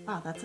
Wow, that's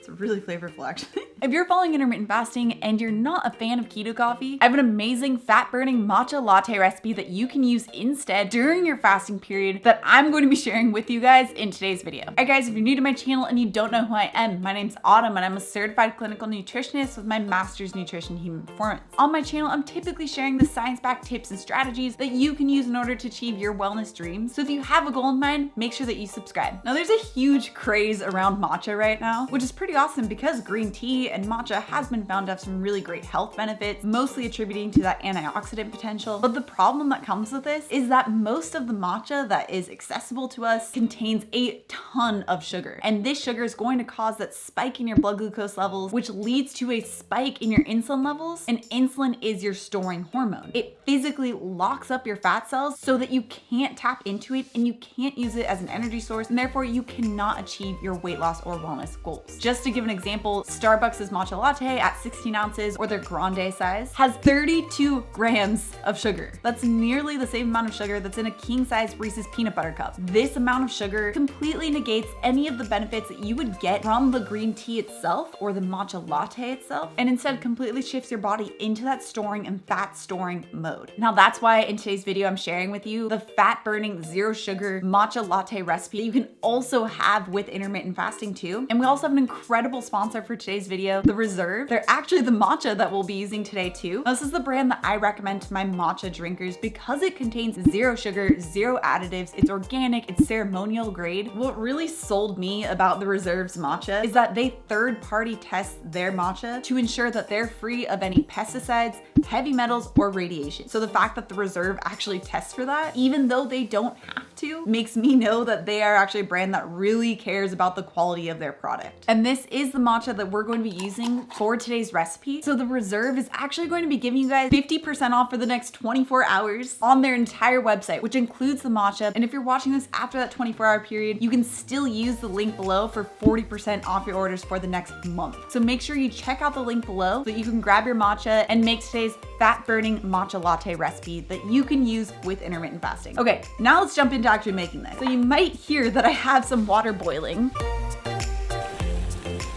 really flavorful actually. If you're following intermittent fasting and you're not a fan of keto coffee, I have an amazing fat-burning matcha latte recipe that you can use instead during your fasting period that I'm going to be sharing with you guys in today's video. Alright guys, if you're new to my channel and you don't know who I am, my name's Autumn and I'm a certified clinical nutritionist with my master's nutrition human performance. On my channel, I'm typically sharing the science-backed tips and strategies that you can use in order to achieve your wellness dreams. So if you have a goal in mind, make sure that you subscribe. Now there's a huge craze around matcha right now, which is pretty awesome because green tea and matcha has been found to have some really great health benefits, mostly attributing to that antioxidant potential. But the problem that comes with this is that most of the matcha that is accessible to us contains a ton of sugar. And this sugar is going to cause that spike in your blood glucose levels, which leads to a spike in your insulin levels. And insulin is your storing hormone. It physically locks up your fat cells so that you can't tap into it and you can't use it as an energy source, and therefore you cannot achieve your weight loss or wellness goals. Just to give an example, Starbucks' matcha latte at 16 ounces or their grande size has 32 grams of sugar. That's nearly the same amount of sugar that's in a king size Reese's peanut butter cup. This amount of sugar completely negates any of the benefits that you would get from the green tea itself or the matcha latte itself, and instead completely shifts your body into that storing and fat storing mode. Now that's why in today's video I'm sharing with you the fat burning zero sugar matcha latte recipe that you can also have with intermittent fasting too. And we also have an incredible sponsor for today's video, The Reserve. They're actually the matcha that we'll be using today too. Now, this is the brand that I recommend to my matcha drinkers because it contains zero sugar, zero additives, it's organic, it's ceremonial grade. What really sold me about The Reserve's matcha is that they third-party test their matcha to ensure that they're free of any pesticides, heavy metals, or radiation. So the fact that The Reserve actually tests for that, even though they don't have to, makes me know that they are actually a brand that really cares about the quality of their product. And this is the matcha that we're going to be using for today's recipe. So The Reserve is actually going to be giving you guys 50% off for the next 24 hours on their entire website, which includes the matcha. And if you're watching this after that 24-hour period, you can still use the link below for 40% off your orders for the next month. So make sure you check out the link below so that you can grab your matcha and make today's fat-burning matcha latte recipe that you can use with intermittent fasting. Okay, now let's jump into actually making this. So you might hear that I have some water boiling,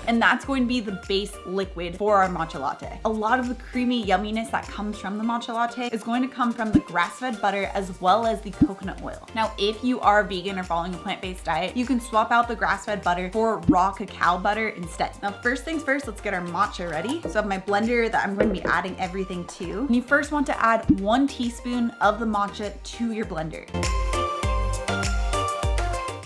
and that's going to be the base liquid for our matcha latte. A lot of the creamy yumminess that comes from the matcha latte is going to come from the grass-fed butter as well as the coconut oil. Now, if you are vegan or following a plant-based diet, you can swap out the grass-fed butter for raw cacao butter instead. Now, first things first, let's get our matcha ready. So I have my blender that I'm going to be adding everything to. And you first want to add 1 teaspoon of the matcha to your blender.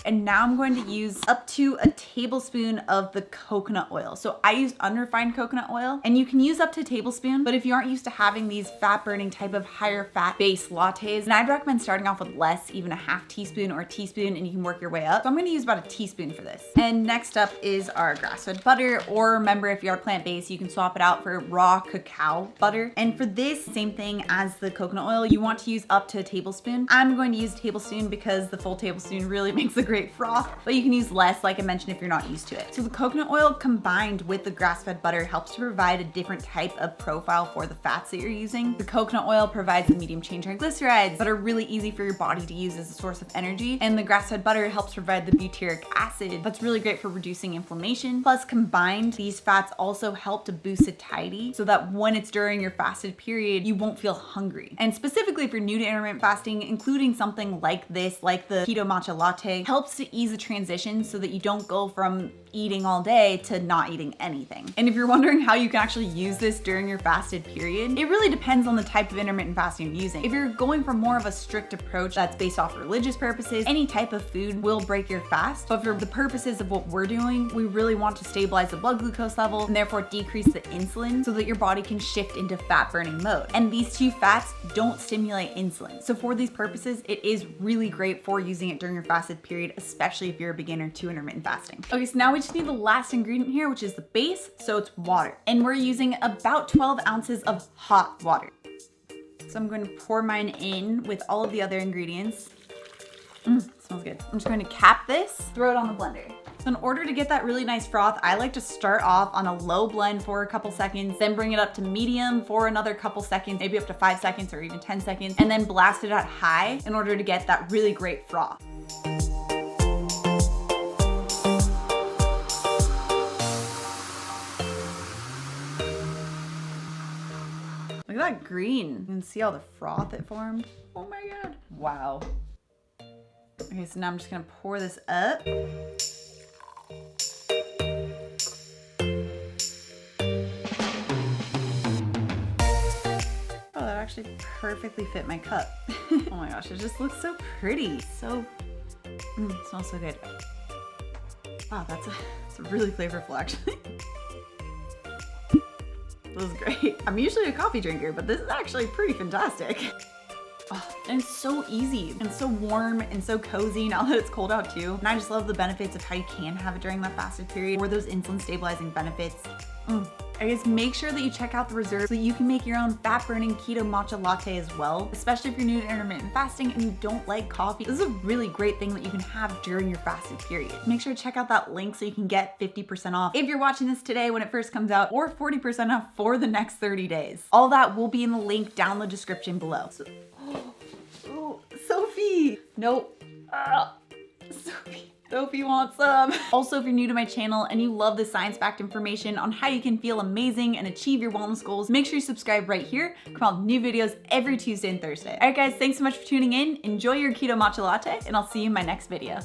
And now I'm going to use up to a tablespoon of the coconut oil. So I use unrefined coconut oil, and you can use up to a tablespoon, but if you aren't used to having these fat burning type of higher fat based lattes, then I'd recommend starting off with less, even a half teaspoon or a teaspoon, and you can work your way up. So I'm gonna use about a teaspoon for this. And next up is our grass-fed butter, or remember, if you are plant-based, you can swap it out for raw cacao butter. And for this, same thing as the coconut oil, you want to use up to a tablespoon. I'm going to use a tablespoon because the full tablespoon really makes a great froth, but you can use less, like I mentioned, if you're not used to it. So the coconut oil combined with the grass-fed butter helps to provide a different type of profile for the fats that you're using. The coconut oil provides the medium chain triglycerides that are really easy for your body to use as a source of energy, and the grass-fed butter helps provide the butyric acid that's really great for reducing inflammation. Plus, combined, these fats also help to boost satiety so that when it's during your fasted period, you won't feel hungry. And specifically if you're new to intermittent fasting, including something like this, like the Keto Matcha Latte, helps to ease the transition so that you don't go from eating all day to not eating anything. And if you're wondering how you can actually use this during your fasted period, it really depends on the type of intermittent fasting you're using. If you're going for more of a strict approach that's based off religious purposes, any type of food will break your fast. But for the purposes of what we're doing, we really want to stabilize the blood glucose level and therefore decrease the insulin so that your body can shift into fat burning mode. And these two fats don't stimulate insulin. So for these purposes, it is really great for using it during your fasted period, especially if you're a beginner to intermittent fasting. Okay, so now we just need the last ingredient here, which is the base. So it's water. And we're using about 12 ounces of hot water. So I'm going to pour mine in with all of the other ingredients. Smells good. I'm just going to cap this, throw it on the blender. So in order to get that really nice froth, I like to start off on a low blend for a couple seconds, then bring it up to medium for another couple seconds, maybe up to 5 seconds or even 10 seconds, and then blast it at high in order to get that really great froth. that green? You can see all the froth it formed. Oh my god. Wow. Okay, so now I'm just gonna pour this up. Oh, that actually perfectly fit my cup. Oh my gosh, it just looks so pretty. So, it smells so good. Wow, it's really flavorful actually. This is great. I'm usually a coffee drinker, but this is actually pretty fantastic. Oh, and it's so easy and so warm and so cozy now that it's cold out too. And I just love the benefits of how you can have it during that fasted period or those insulin stabilizing benefits. I guess make sure that you check out the reserve so that you can make your own fat burning keto matcha latte as well, especially if you're new to intermittent fasting and you don't like coffee. This is a really great thing that you can have during your fasted period. Make sure to check out that link so you can get 50% off if you're watching this today when it first comes out, or 40% off for the next 30 days. All that will be in the link down the description below. Oh, Sophie! Nope. Sophie wants some. Also, if you're new to my channel and you love the science-backed information on how you can feel amazing and achieve your wellness goals, make sure you subscribe right here. Come out with new videos every Tuesday and Thursday. All right, guys, thanks so much for tuning in. Enjoy your keto matcha latte, and I'll see you in my next video.